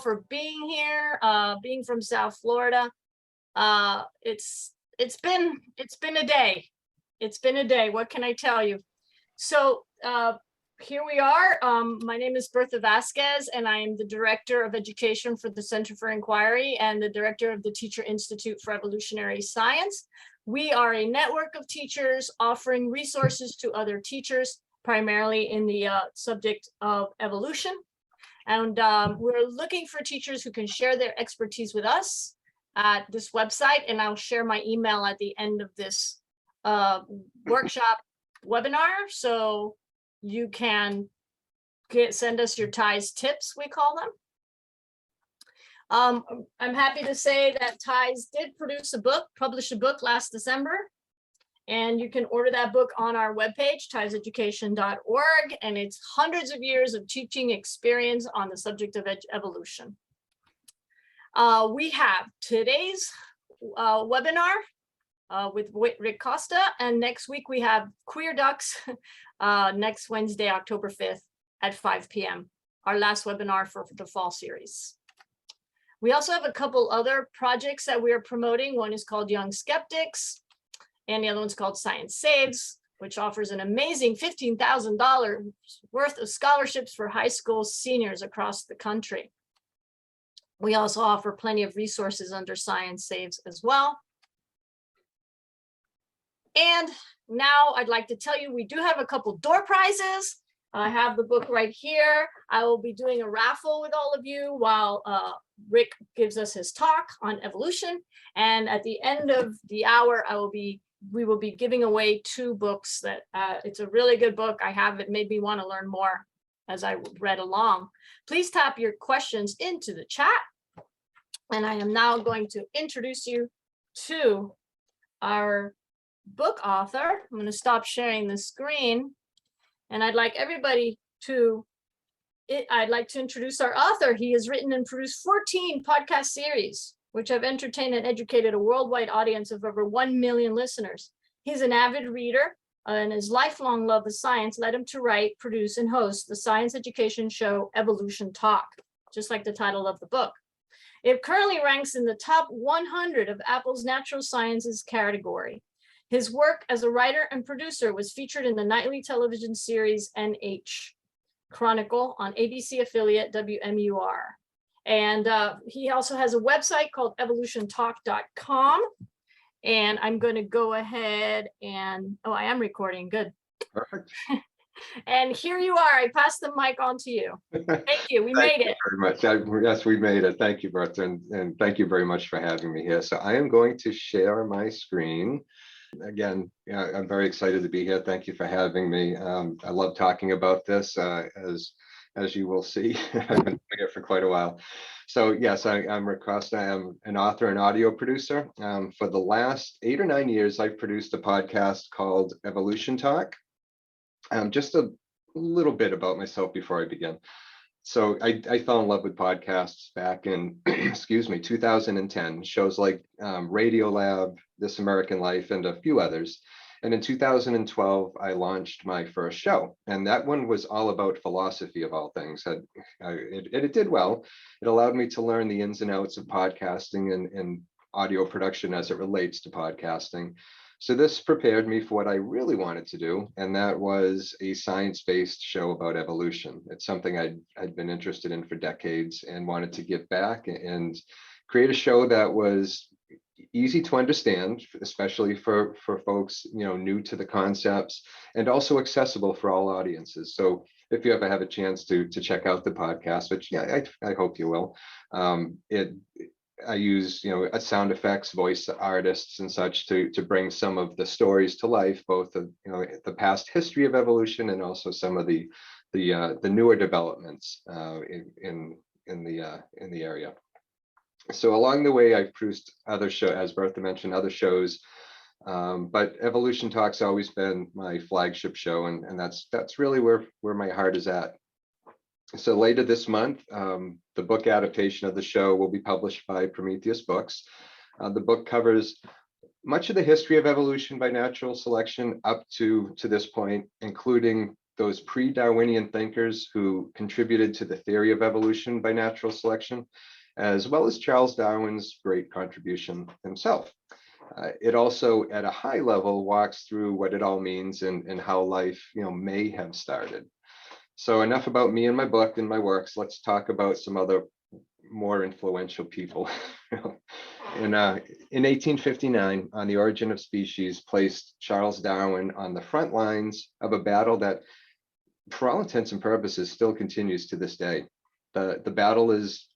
for being here, being from South Florida. It's been a day. It's been a day. What can I tell you? So here we are. My name is Bertha Vasquez, and I am the Director of Education for the Center for Inquiry and the Director of the Teacher Institute for Evolutionary Science. We are a network of teachers offering resources to other teachers, primarily in the subject of evolution. And we're looking for teachers who can share their expertise with us at this website. And I'll share my email at the end of this workshop webinar. So you can send us your TIES tips, we call them. I'm happy to say that TIES did publish a book last December. And you can order that book on our webpage, tieseducation.org, and it's hundreds of years of teaching experience on the subject of evolution. We have today's webinar with Rick Costa, and next week we have Queer Ducks next Wednesday, October 5th at 5 p.m., our last webinar for the fall series. We also have a couple other projects that we are promoting. One is called Young Skeptics, and the other one's called Science Saves, which offers an amazing $15,000 worth of scholarships for high school seniors across the country. We also offer plenty of resources under Science Saves as well. And now I'd like to tell you, we do have a couple door prizes. I have the book right here. I will be doing a raffle with all of you while Rick gives us his talk on evolution. And at the end of the hour, we will be giving away 2 books that it's a really good book. I have it made me want to learn more as I read along. Please type your questions into the chat. And I am now going to introduce you to our book author. I'm going to stop sharing the screen. And I'd like to introduce our author. He has written and produced 14 podcast series, which have entertained and educated a worldwide audience of over 1 million listeners. He's an avid reader, and his lifelong love of science led him to write, produce, and host the science education show Evolution Talk, just like the title of the book. It currently ranks in the top 100 of Apple's natural sciences category. His work as a writer and producer was featured in the nightly television series NH Chronicle on ABC affiliate WMUR. And he also has a website called evolutiontalk.com. And I'm going to go ahead and, I am recording, good. Perfect. And here you are. I pass the mic on to you. Thank you. We made it. Very much. Yes, we made it. Thank you, Bertha, and thank you very much for having me here. So I am going to share my screen. Again, I'm very excited to be here. Thank you for having me. I love talking about this, as you will see. I've been doing it for quite a while. So yes, I'm Rick Coste. I'm an author and audio producer. For the last 8 or 9 years, I've produced a podcast called Evolution Talk. Just a little bit about myself before I begin. So I fell in love with podcasts back in, 2010, shows like Radiolab, This American Life, and a few others. And in 2012, I launched my first show. And that one was all about philosophy of all things. It did well. It allowed me to learn the ins and outs of podcasting and audio production as it relates to podcasting. So this prepared me for what I really wanted to do, and that was a science-based show about evolution. It's something I'd been interested in for decades and wanted to give back and create a show that was easy to understand, especially for folks new to the concepts, and also accessible for all audiences. So if you ever have a chance to check out the podcast, which I hope you will, I use sound effects, voice artists, and such to bring some of the stories to life, both of the past history of evolution and also some of the newer developments in the area. So along the way, I've produced other shows, as Bertha mentioned, other shows, but Evolution Talk's always been my flagship show, and that's really where my heart is at. So later this month, the book adaptation of the show will be published by Prometheus Books. The book covers much of the history of evolution by natural selection up to this point, including those pre-Darwinian thinkers who contributed to the theory of evolution by natural selection, as well as Charles Darwin's great contribution himself. It also, at a high level, walks through what it all means and how life, may have started. So enough about me and my book and my works. Let's talk about some other more influential people. In 1859, On the Origin of Species placed Charles Darwin on the front lines of a battle that, for all intents and purposes, still continues to this day. The battle is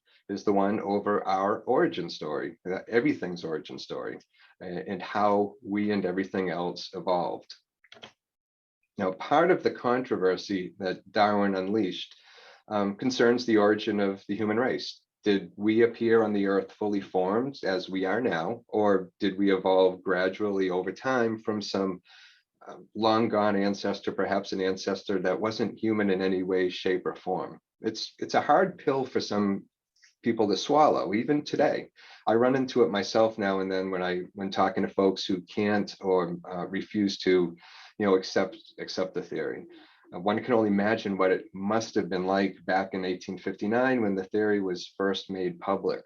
the one over our origin story, everything's origin story, and how we and everything else evolved. Now, part of the controversy that Darwin unleashed concerns the origin of the human race. Did we appear on the earth fully formed as we are now, or did we evolve gradually over time from some long gone ancestor, perhaps an ancestor that wasn't human in any way, shape, or form? It's a hard pill for some people to swallow, even today. I run into it myself now and then when talking to folks who can't or refuse to, accept the theory. One can only imagine what it must have been like back in 1859 when the theory was first made public.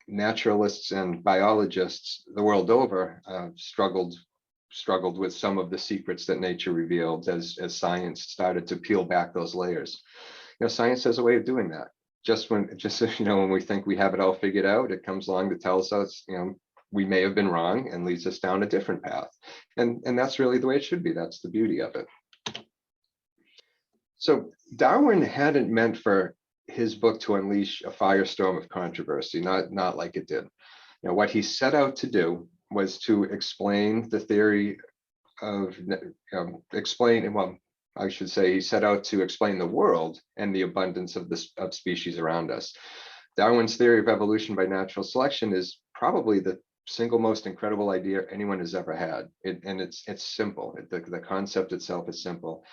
Naturalists and biologists the world over struggled with some of the secrets that nature revealed as science started to peel back those layers. Science has a way of doing that. Just when we think we have it all figured out, it comes along to tell us, we may have been wrong and leads us down a different path. And that's really the way it should be. That's the beauty of it. So Darwin hadn't meant for his book to unleash a firestorm of controversy, not like it did. What he set out to do was to explain the theory of, I should say he set out to explain the world and the abundance of species around us. Darwin's theory of evolution by natural selection is probably the single most incredible idea anyone has ever had. It's simple. The concept itself is simple.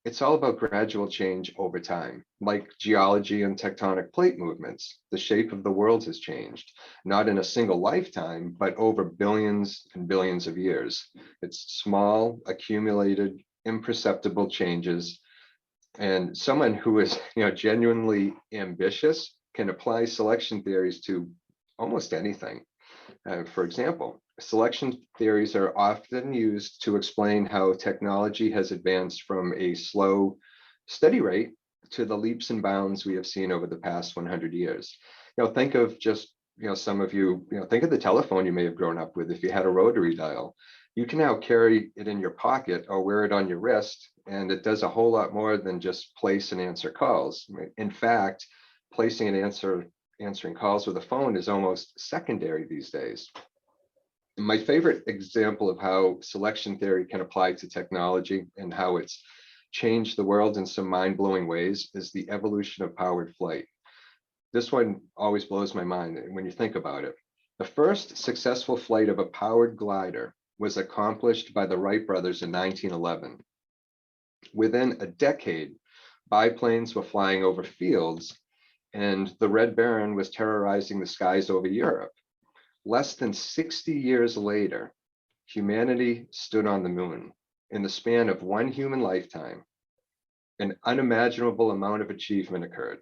It's all about gradual change over time. Like geology and tectonic plate movements, the shape of the world has changed, not in a single lifetime, but over billions and billions of years. It's small, accumulated, imperceptible changes. And someone who is, genuinely ambitious can apply selection theories to almost anything. For example, selection theories are often used to explain how technology has advanced from a slow, steady rate to the leaps and bounds we have seen over the past 100 years. Think of just, some of you, think of the telephone you may have grown up with. If you had a rotary dial, you can now carry it in your pocket or wear it on your wrist, and it does a whole lot more than just place and answer calls. In fact, placing and answering calls with a phone is almost secondary these days. My favorite example of how selection theory can apply to technology and how it's changed the world in some mind-blowing ways is the evolution of powered flight. This one always blows my mind when you think about it. The first successful flight of a powered glider was accomplished by the Wright brothers in 1911. Within a decade, biplanes were flying over fields, and the Red Baron was terrorizing the skies over Europe. Less than 60 years later, humanity stood on the moon. In the span of one human lifetime, an unimaginable amount of achievement occurred.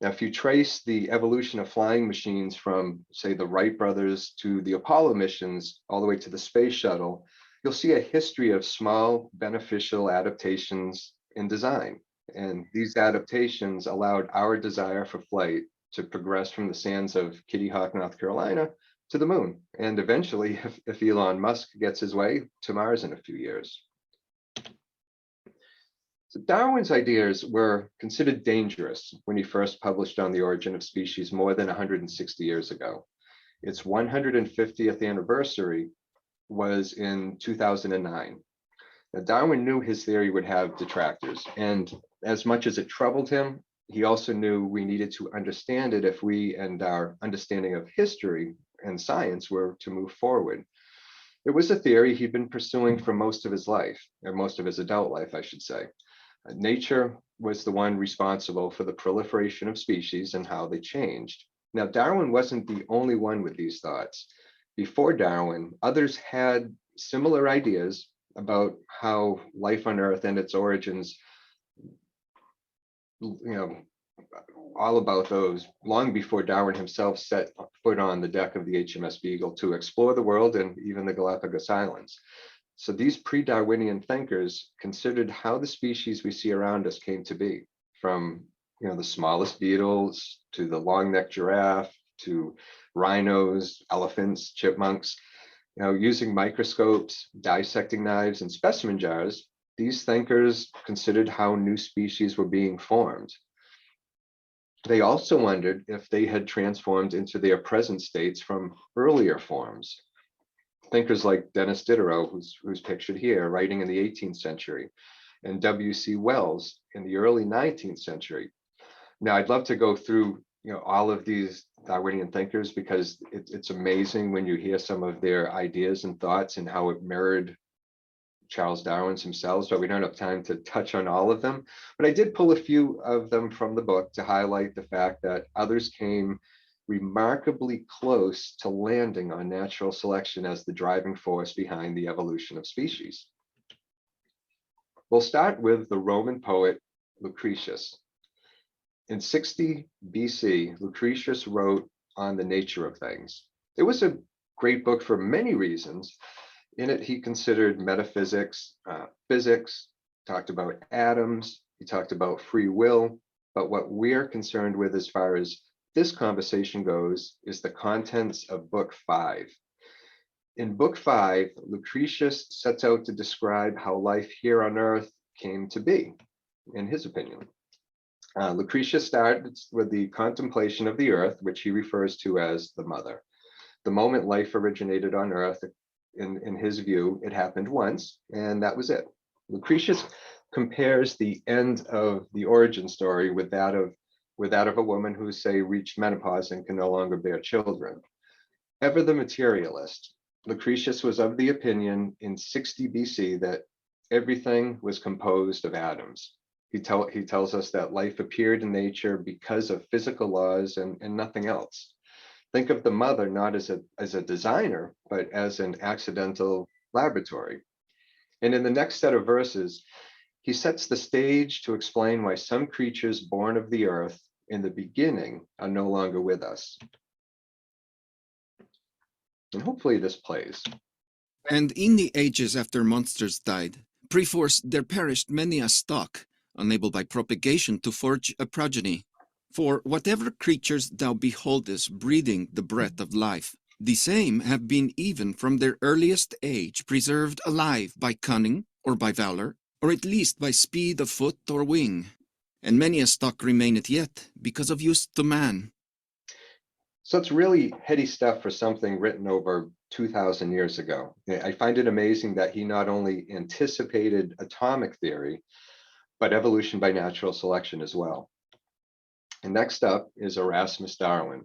Now, if you trace the evolution of flying machines from, say, the Wright brothers to the Apollo missions, all the way to the space shuttle, you'll see a history of small beneficial adaptations in design. And these adaptations allowed our desire for flight to progress from the sands of Kitty Hawk, North Carolina, to the moon. And eventually, if Elon Musk gets his way, to Mars in a few years. So Darwin's ideas were considered dangerous when he first published On the Origin of Species more than 160 years ago. Its 150th anniversary was in 2009. Now, Darwin knew his theory would have detractors, and as much as it troubled him, he also knew we needed to understand it if we and our understanding of history and science were to move forward. It was a theory he'd been pursuing for most of his life, or most of his adult life, I should say. Nature was the one responsible for the proliferation of species and how they changed. Now, Darwin wasn't the only one with these thoughts. Before Darwin, others had similar ideas about how life on Earth and its origins all about those long before Darwin himself set foot on the deck of the HMS Beagle to explore the world and even the Galapagos Islands. So these pre-Darwinian thinkers considered how the species we see around us came to be, from the smallest beetles to the long-necked giraffe to rhinos, elephants, chipmunks. Using microscopes, dissecting knives, and specimen jars, these thinkers considered how new species were being formed. They also wondered if they had transformed into their present states from earlier forms. Thinkers like Dennis Diderot, who's pictured here, writing in the 18th century, and W.C. Wells in the early 19th century. Now, I'd love to go through all of these Darwinian thinkers, because it's amazing when you hear some of their ideas and thoughts and how it mirrored Charles Darwin's himself, but we don't have time to touch on all of them. But I did pull a few of them from the book to highlight the fact that others came remarkably close to landing on natural selection as the driving force behind the evolution of species. We'll start with the Roman poet Lucretius. In 60 BC, Lucretius wrote on the nature of things. It was a great book for many reasons. In it, he considered metaphysics, physics, talked about atoms, he talked about free will, but what we're concerned with as far as this conversation goes is the contents of Book 5. In Book 5, Lucretius sets out to describe how life here on Earth came to be, in his opinion. Lucretius starts with the contemplation of the Earth, which he refers to as the mother. The moment life originated on Earth, in his view, it happened once, and that was it. Lucretius compares the end of the origin story with that of a woman who, say, reached menopause and can no longer bear children. Ever the materialist, Lucretius was of the opinion in 60 BC that everything was composed of atoms. He tells us that life appeared in nature because of physical laws and nothing else. Think of the mother not as a designer, but as an accidental laboratory. And in the next set of verses, he sets the stage to explain why some creatures born of the earth in the beginning are no longer with us. And hopefully this plays. And in the ages after monsters died, perforce there perished many a stock, unable by propagation to forge a progeny. For whatever creatures thou beholdest breathing the breath of life, the same have been even from their earliest age preserved alive by cunning or by valor, or at least by speed of foot or wing. And many a stock remaineth yet because of use to man. So it's really heady stuff for something written over 2,000 years ago. I find it amazing that he not only anticipated atomic theory, but evolution by natural selection as well. And next up is Erasmus Darwin.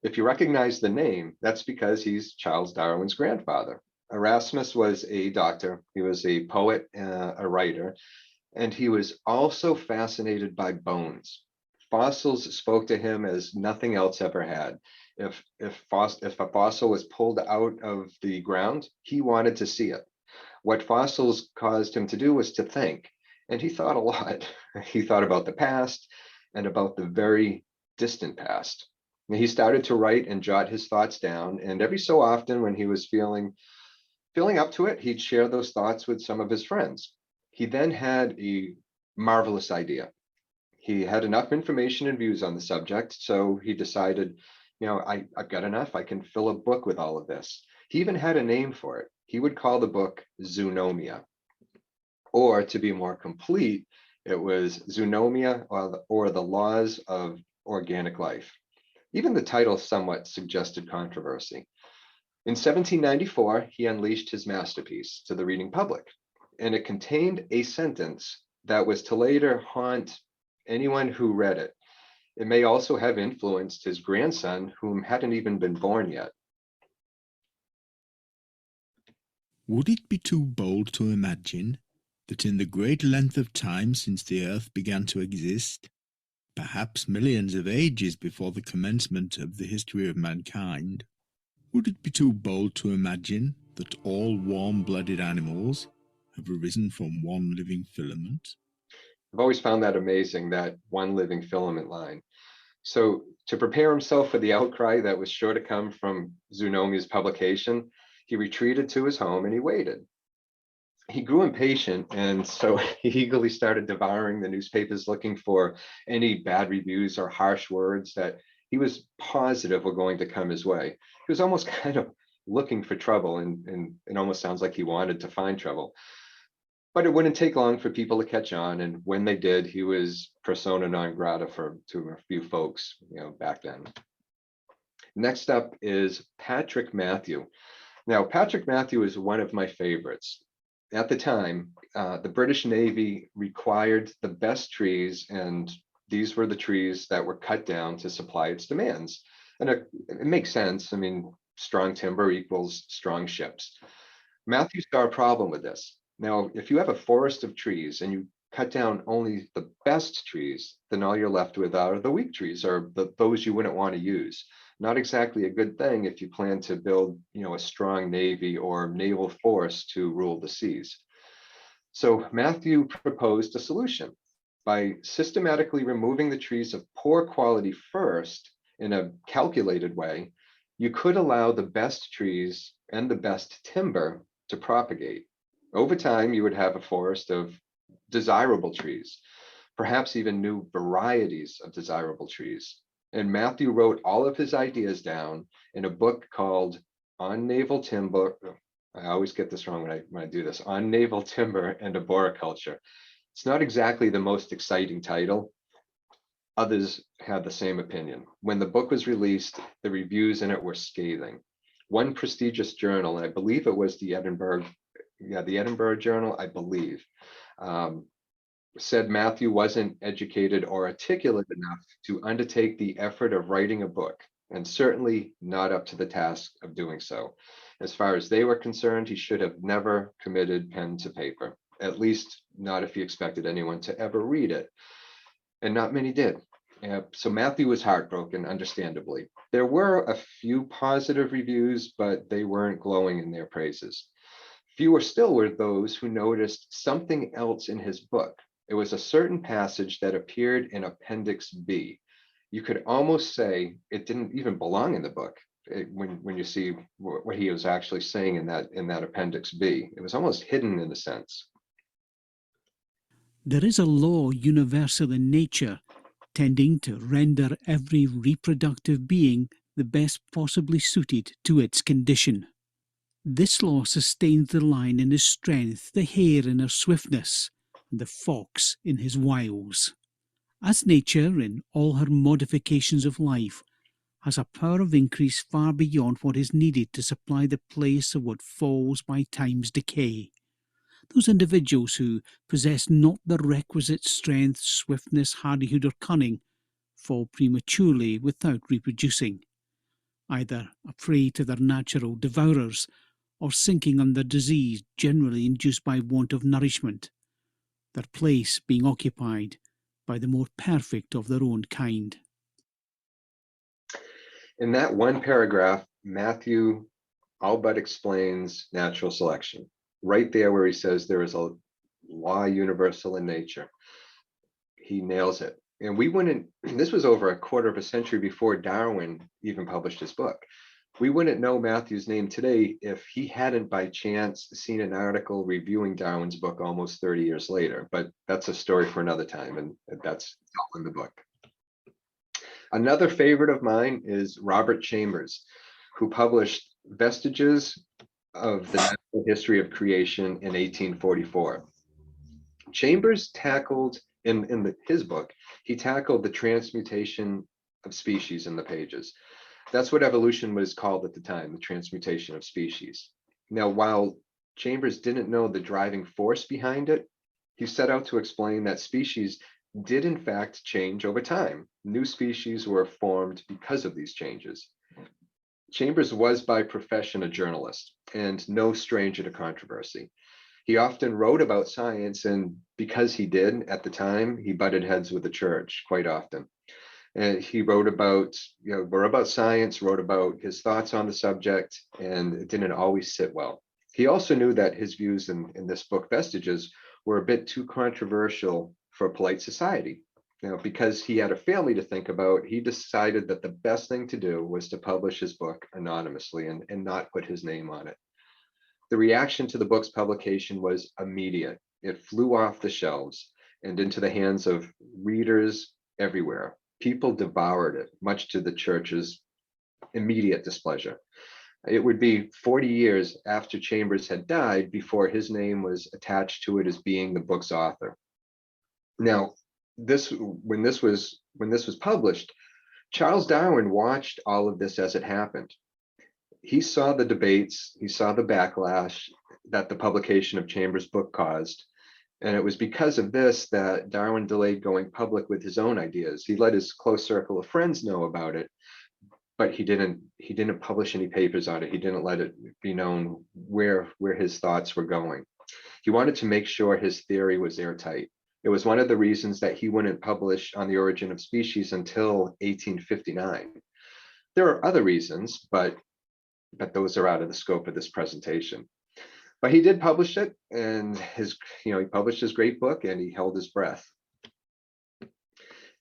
If you recognize the name, that's because he's Charles Darwin's grandfather. Erasmus was a doctor, he was a poet, a writer, and he was also fascinated by bones. Fossils spoke to him as nothing else ever had. If a fossil was pulled out of the ground, he wanted to see it. What fossils caused him to do was to think, and he thought a lot. He thought about the past and about the very distant past. And he started to write and jot his thoughts down, and every so often when he was feeling up to it, he'd share those thoughts with some of his friends. He then had a marvelous idea. He had enough information and views on the subject, so he decided, I've got enough, I can fill a book with all of this. He even had a name for it. He would call the book Zoonomia. Or to be more complete, it was Zoonomia, or the Laws of Organic Life. Even the title somewhat suggested controversy. In 1794, he unleashed his masterpiece to the reading public, and it contained a sentence that was to later haunt anyone who read it. It may also have influenced his grandson, whom hadn't even been born yet. Would it be too bold to imagine that in the great length of time since the earth began to exist, perhaps millions of ages before the commencement of the history of mankind, would it be too bold to imagine that all warm-blooded animals have arisen from one living filament? I've always found that amazing, that one living filament line. So to prepare himself for the outcry that was sure to come from Zoonomia's publication, he retreated to his home and he waited. He grew impatient, and so he eagerly started devouring the newspapers looking for any bad reviews or harsh words that he was positive were going to come his way. He was almost kind of looking for trouble, and it almost sounds like he wanted to find trouble. But it wouldn't take long for people to catch on, and when they did, he was persona non grata to a few folks, back then. Next up is Patrick Matthew. Now, Patrick Matthew is one of my favorites. At the time, the British Navy required the best trees, and these were the trees that were cut down to supply its demands. And it makes sense. I mean, strong timber equals strong ships. Matthew saw a problem with this. Now, if you have a forest of trees and you cut down only the best trees, then all you're left with are the weak trees, or those you wouldn't want to use. Not exactly a good thing if you plan to build, a strong navy or naval force to rule the seas. So Matthew proposed a solution. By systematically removing the trees of poor quality first in a calculated way, you could allow the best trees and the best timber to propagate. Over time, you would have a forest of desirable trees, perhaps even new varieties of desirable trees. And Matthew wrote all of his ideas down in a book called On Naval Timber. I always get this wrong when I do this. On Naval Timber and Arboriculture. It's not exactly the most exciting title. Others had the same opinion. When the book was released, the reviews in it were scathing. One prestigious journal, and I believe it was the Edinburgh Journal, I believe, said Matthew wasn't educated or articulate enough to undertake the effort of writing a book, and certainly not up to the task of doing so. As far as they were concerned, he should have never committed pen to paper, at least not if he expected anyone to ever read it. And not many did. So Matthew was heartbroken, understandably. There were a few positive reviews, but they weren't glowing in their praises. Fewer still were those who noticed something else in his book. It was a certain passage that appeared in Appendix B. You could almost say it didn't even belong in the book when you see what he was actually saying in that Appendix B. It was almost hidden in a sense. There is a law universal in nature, tending to render every reproductive being the best possibly suited to its condition. This law sustains the lion in his strength, the hare in her swiftness, and the fox in his wiles. As nature, in all her modifications of life, has a power of increase far beyond what is needed to supply the place of what falls by time's decay, those individuals who possess not the requisite strength, swiftness, hardihood, or cunning fall prematurely without reproducing, either a prey to their natural devourers, or sinking under disease generally induced by want of nourishment, their place being occupied by the more perfect of their own kind. In that one paragraph, Matthew all but explains natural selection. Right there where he says there is a law universal in nature. He nails it. And this was over a quarter of a century before Darwin even published his book. We wouldn't know Matthew's name today if he hadn't by chance seen an article reviewing Darwin's book almost 30 years later, but that's a story for another time, and that's all in the book. Another favorite of mine is Robert Chambers, who published Vestiges of the Natural History of Creation in 1844. Chambers tackled, his book, he tackled the transmutation of species in the pages. That's what evolution was called at the time, the transmutation of species. Now, while Chambers didn't know the driving force behind it, he set out to explain that species did in fact change over time. New species were formed because of these changes. Chambers was by profession a journalist and no stranger to controversy. He often wrote about science, and because he did at the time, he butted heads with the church quite often. And he wrote about, about science, wrote about his thoughts on the subject, and it didn't always sit well. He also knew that his views in this book, Vestiges, were a bit too controversial for polite society. Because he had a family to think about, he decided that the best thing to do was to publish his book anonymously and not put his name on it. The reaction to the book's publication was immediate. It flew off the shelves and into the hands of readers everywhere. People devoured it, much to the church's immediate displeasure. It would be 40 years after Chambers had died before his name was attached to it as being the book's author. Now, when this was published, Charles Darwin watched all of this as it happened. He saw the debates, he saw the backlash that the publication of Chambers' book caused. And it was because of this that Darwin delayed going public with his own ideas. He let his close circle of friends know about it, but he didn't publish any papers on it. He didn't let it be known where his thoughts were going. He wanted to make sure his theory was airtight. It was one of the reasons that he wouldn't publish On the Origin of Species until 1859. There are other reasons, but those are out of the scope of this presentation. But he did publish it, and he published his great book, and he held his breath.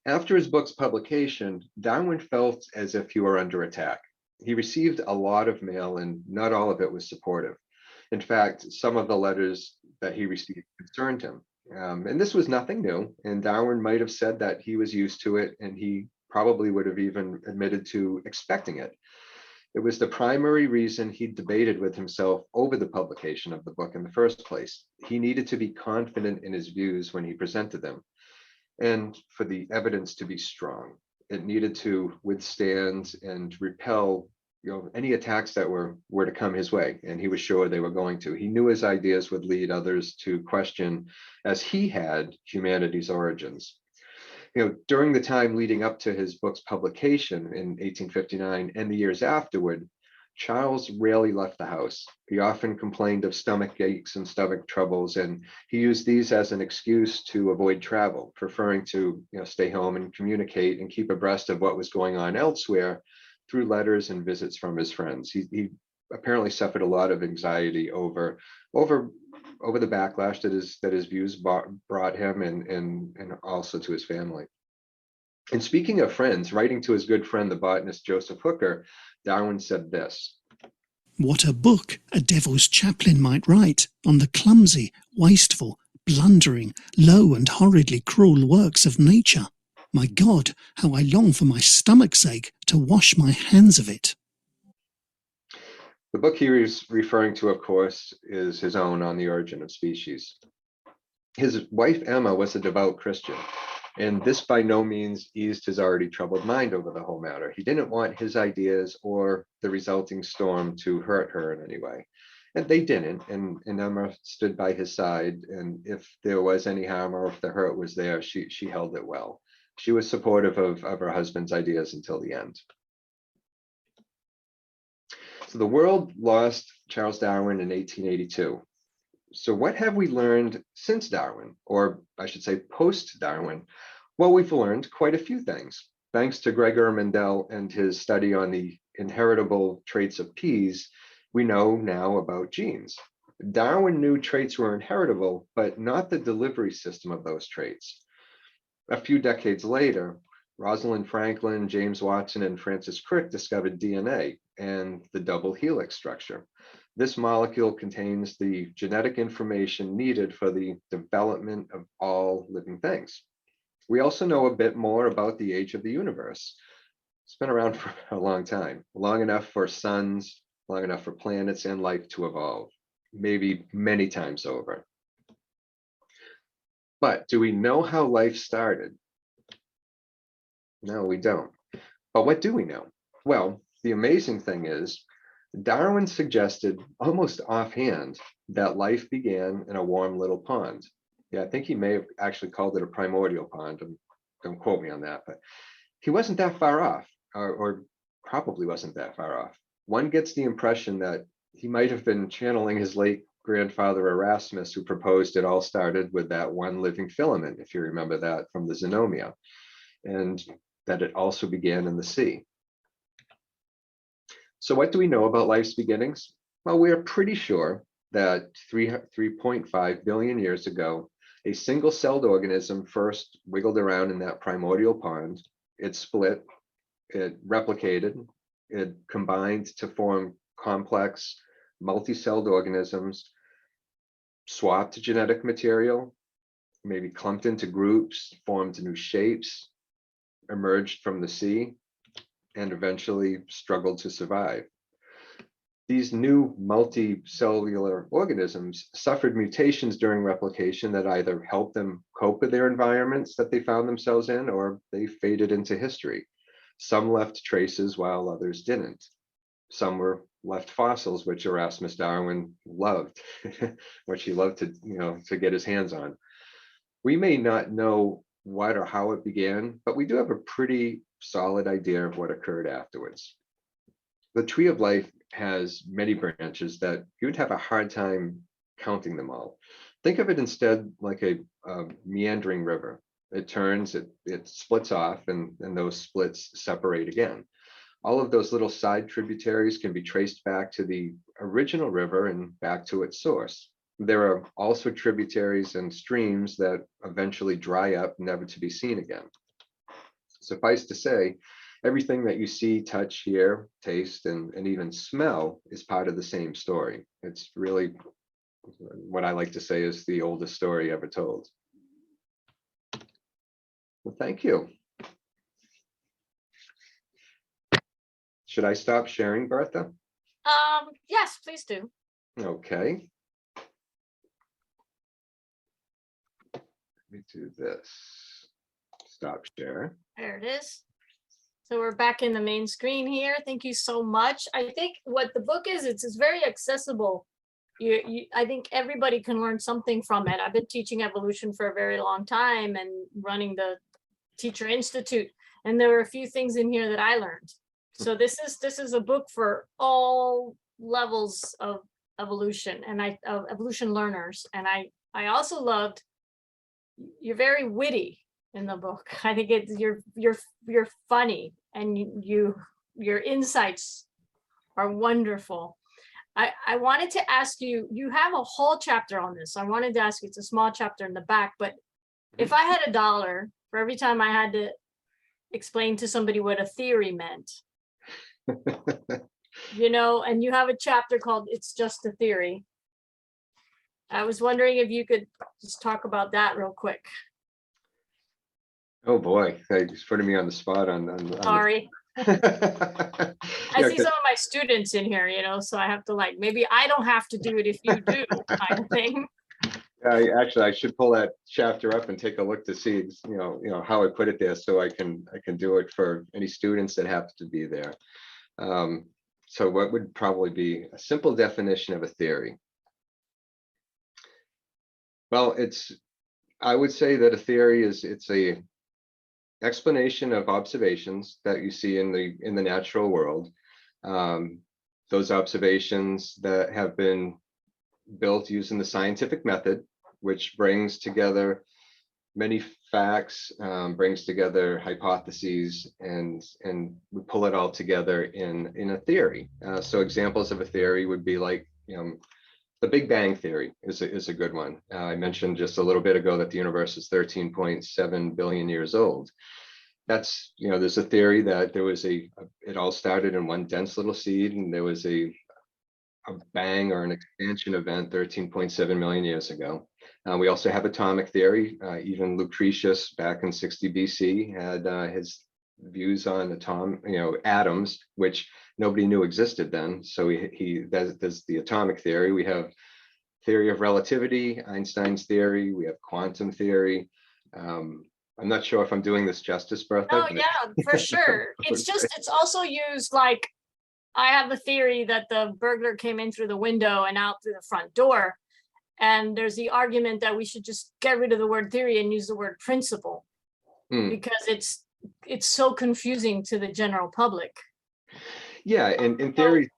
After his book's publication, Darwin felt as if he were under attack. He received a lot of mail, and not all of it was supportive. In fact, some of the letters that he received concerned him. And this was nothing new, and Darwin might have said that he was used to it, and he probably would have even admitted to expecting it. It was the primary reason he debated with himself over the publication of the book in the first place. He needed to be confident in his views when he presented them, and for the evidence to be strong. It needed to withstand and repel any attacks that were to come his way, and he was sure they were going to. He knew his ideas would lead others to question, as he had, humanity's origins. During the time leading up to his book's publication in 1859 and the years afterward, Charles rarely left the house. He often complained of stomach aches and stomach troubles, and he used these as an excuse to avoid travel, preferring to stay home and communicate and keep abreast of what was going on elsewhere through letters and visits from his friends. He apparently suffered a lot of anxiety over the backlash that his views brought him, and also to his family. And speaking of friends, writing to his good friend, the botanist Joseph Hooker, Darwin said this: "What a book a devil's chaplain might write on the clumsy, wasteful, blundering, low and horridly cruel works of nature. My God, how I long for my stomach's ache to wash my hands of it." The book he was referring to, of course, is his own On the Origin of Species. His wife, Emma, was a devout Christian, and this by no means eased his already troubled mind over the whole matter. He didn't want his ideas or the resulting storm to hurt her in any way. And they didn't, and Emma stood by his side, and if there was any harm or if the hurt was there, she held it well. She was supportive of her husband's ideas until the end. So the world lost Charles Darwin in 1882. So what have we learned since Darwin, or I should say post-Darwin? Well, we've learned quite a few things. Thanks to Gregor Mendel and his study on the inheritable traits of peas, we know now about genes. Darwin knew traits were inheritable, but not the delivery system of those traits. A few decades later, Rosalind Franklin, James Watson, and Francis Crick discovered DNA and the double helix structure. This molecule contains the genetic information needed for the development of all living things. We also know a bit more about the age of the universe. It's been around for a long time, long enough for suns, long enough for planets and life to evolve, maybe many times over. But do we know how life started? No, we don't. But what do we know? Well, the amazing thing is, Darwin suggested almost offhand that life began in a warm little pond. Yeah, I think he may have actually called it a primordial pond. Don't quote me on that, but he wasn't that far off, or probably wasn't that far off. One gets the impression that he might have been channeling his late grandfather Erasmus, who proposed it all started with that one living filament, if you remember that from the Xenomia, and that it also began in the sea. So what do we know about life's beginnings? Well, we are pretty sure that 3.5 billion years ago, A single-celled organism first wiggled around in that primordial pond. It split, it replicated, it combined to form complex multi-celled organisms, swapped genetic material, maybe clumped into groups, formed new shapes, emerged from the sea, and eventually struggled to survive. These new multicellular organisms suffered mutations during replication that either helped them cope with their environments that they found themselves in, or they faded into history. Some left traces while others didn't. Some were left fossils, which Erasmus Darwin loved, which he loved to get his hands on. We may not know what or how it began, but we do have a pretty solid idea of what occurred afterwards. The tree of life has many branches that you would have a hard time counting them all. Think of it instead like a meandering river. It turns, it splits off, and those splits separate again. All of those little side tributaries can be traced back to the original river and back to its source. There are also tributaries and streams that eventually dry up, never to be seen again. Suffice to say, everything that you see, touch, hear, taste, and even smell is part of the same story. It's really what I like to say is the oldest story ever told. Well, thank you. Should I stop sharing, Bertha? Yes, please do. Okay. Let me do this. Stop share. There it is. So we're back in the main screen here. Thank you so much. I think what the book is, it's very accessible. I think everybody can learn something from it. I've been teaching evolution for a very long time and running the Teacher Institute, and there were a few things in here that I learned. So this is a book for all levels of evolution and of evolution learners. And I also loved, you're very witty in the book. I think it's you're funny, and your insights are wonderful. I wanted to ask you, you have a whole chapter on this. I wanted to ask you, it's a small chapter in the back, but if I had $1 for every time I had to explain to somebody what a theory meant, and you have a chapter called It's Just a Theory. I was wondering if you could just talk about that real quick. Oh boy, he's putting me on the spot Sorry. I Yeah, see some of my students in here, so I have to maybe I don't have to do it if you do, kind of thing. Actually, I should pull that chapter up and take a look to see, how I put it there, so I can do it for any students that happen to be there. So what would probably be a simple definition of a theory? Well, I would say that a theory it's a explanation of observations that you see in the natural world. Those observations that have been built using the scientific method, which brings together many facts, brings together hypotheses, and we pull it all together in a theory. So examples of a theory would be like, the Big Bang Theory is a good one. I mentioned just a little bit ago that the universe is 13.7 billion years old. That's, there's a theory that there was it all started in one dense little seed, and there was a bang or an expansion event 13.7 million years ago. We also have atomic theory. Even Lucretius back in 60 BC had his views on atoms, which nobody knew existed then. So there's the atomic theory. We have theory of relativity, Einstein's theory. We have quantum theory. I'm not sure if I'm doing this justice, Bertha. Oh yeah, for sure. It's also used like, I have a theory that the burglar came in through the window and out through the front door. And there's the argument that we should just get rid of the word theory and use the word principle, because it's so confusing to the general public. Yeah, and theory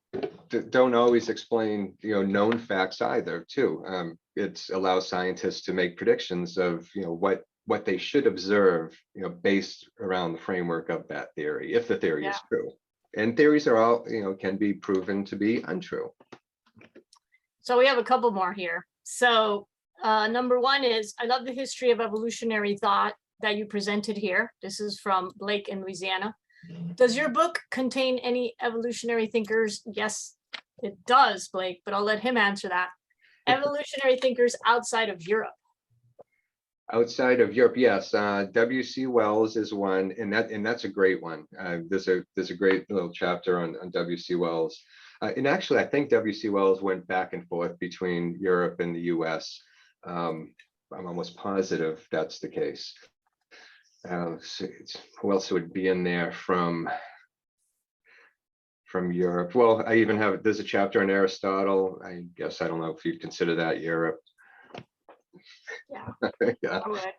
don't always explain known facts either too. It allows scientists to make predictions of what they should observe based around the framework of that theory, if the theory is true. And theories are all can be proven to be untrue. So we have a couple more here. So Number one is, I love the history of evolutionary thought that you presented here. This is from Blake in Louisiana. Does your book contain any evolutionary thinkers? Yes, it does, Blake, but I'll let him answer that. Evolutionary thinkers outside of Europe. Outside of Europe, yes. W.C. Wells is one, and that's a great one. There's a great little chapter on W.C. Wells. And actually, I think W.C. Wells went back and forth between Europe and the U.S. I'm almost positive that's the case. So who else would be in there from Europe? Well, I even have, there's a chapter on Aristotle. I guess, I don't know if you'd consider that Europe. Yeah. Yeah. All right.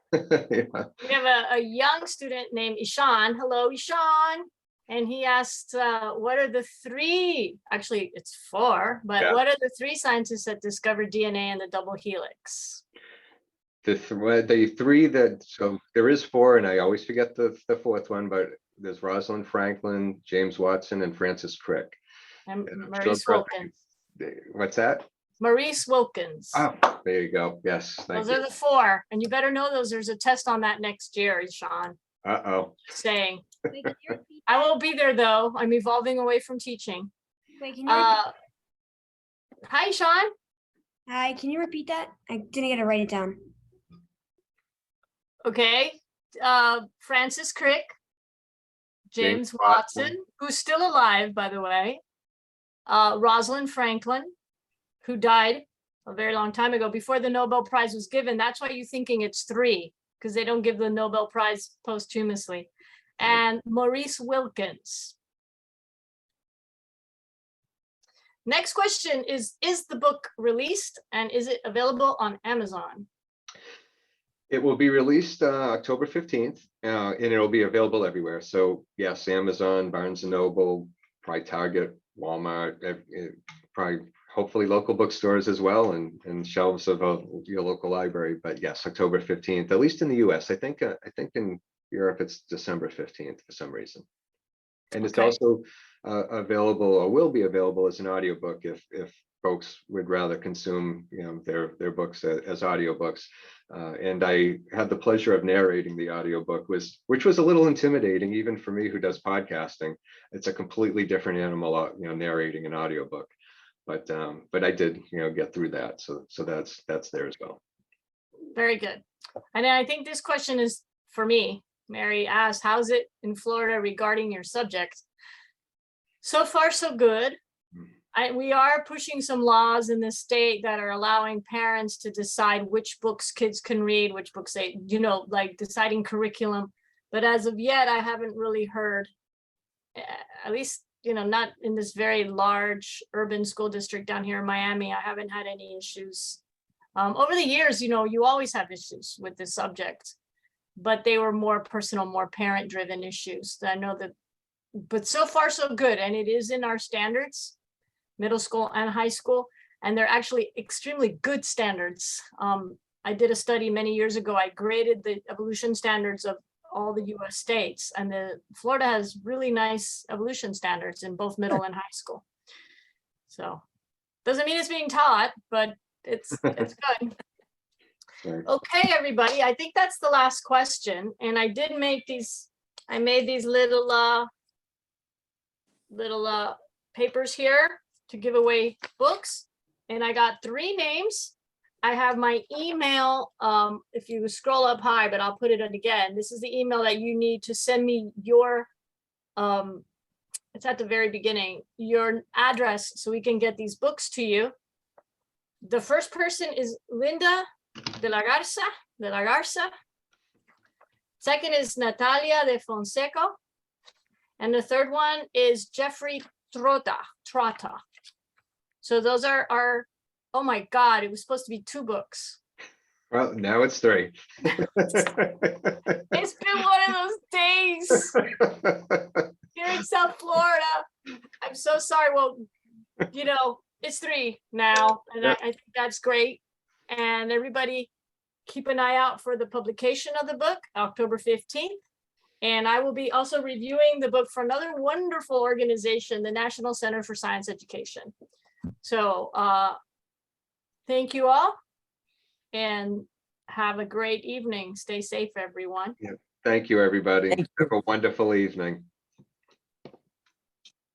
Yeah. We have a young student named Ishan. Hello, Ishan. And he asked, what are the three, actually it's four, but Yeah. what are the three scientists that discovered DNA and the double helix? The three that, so there is four, and I always forget the fourth one, but there's Rosalind Franklin, James Watson, and Francis Crick. And And I'm Maurice sure Wilkins. What's that? Maurice Wilkins. Oh, there you go. Yes, thank Those you. are the four. And you better know those. There's a test on that next year, Ishan. Uh-oh. Saying. Wait, can you repeat I that? won't be there though. I'm evolving away from teaching. Wait, can you repeat? Hi, Ishan. Hi, can you repeat that? I didn't get to write it down. Okay. Francis Crick. James James Watson, Watson. who's still alive, by the way. Rosalind Franklin, who died a very long time ago before the Nobel Prize was given. That's why you're thinking it's three, because they don't give the Nobel Prize posthumously. And Maurice Wilkins. Next question is the book released and is it available on Amazon? It will be released October 15th, and it'll be available everywhere. So yes, Amazon, Barnes & Noble, probably Target, Walmart, probably hopefully local bookstores as well, and shelves of your local library. But yes, October 15th, at least in the US. I think in Europe it's December 15th for some reason. And it's Okay. also available, or will be available as an audiobook if folks would rather consume, you know, their books as audiobooks. And I had the pleasure of narrating the audiobook, which was a little intimidating even for me who does podcasting. It's a completely different animal, you know, narrating an audiobook. But I did, you know, get through that. So that's there as well. Very good. And I think this question is for me. Mary asked, how's it in Florida regarding your subject? So far, so good. We are pushing some laws in the state that are allowing parents to decide which books kids can read, which books they, you know, like deciding curriculum. But as of yet, I haven't really heard, at least, you know, not in this very large urban school district down here in Miami, I haven't had any issues. Over the years, you know, you always have issues with this subject, but they were more personal, more parent-driven issues. I know that, but so far so good. And it is in our standards, middle school and high school, and they're actually extremely good standards. I did a study many years ago. I graded the evolution standards of all the US states, and Florida has really nice evolution standards in both middle and high school. So doesn't mean it's being taught, but it's good. Right. Okay, everybody, I think that's the last question. And I did make these, I made these little papers here to give away books. And I got 3 names. I have my email, if you scroll up high, but I'll put it in again. This is the email that you need to send me your, it's at the very beginning, your address so we can get these books to you. The first person is Linda de la Garza. Second is Natalia de Fonseca. And the third one is Jeffrey Trotta. So those are our, oh my God, it was supposed to be 2 books. Well, now it's 3. It's been one of those days here in South Florida. I'm so sorry. Well, you know, it's 3 now, and I think that's great. And everybody keep an eye out for the publication of the book, October 15th. And I will be also reviewing the book for another wonderful organization, the National Center for Science Education. So thank you all. and have a great evening. Stay safe, everyone. Thank you, everybody. Thank you. Have a wonderful evening.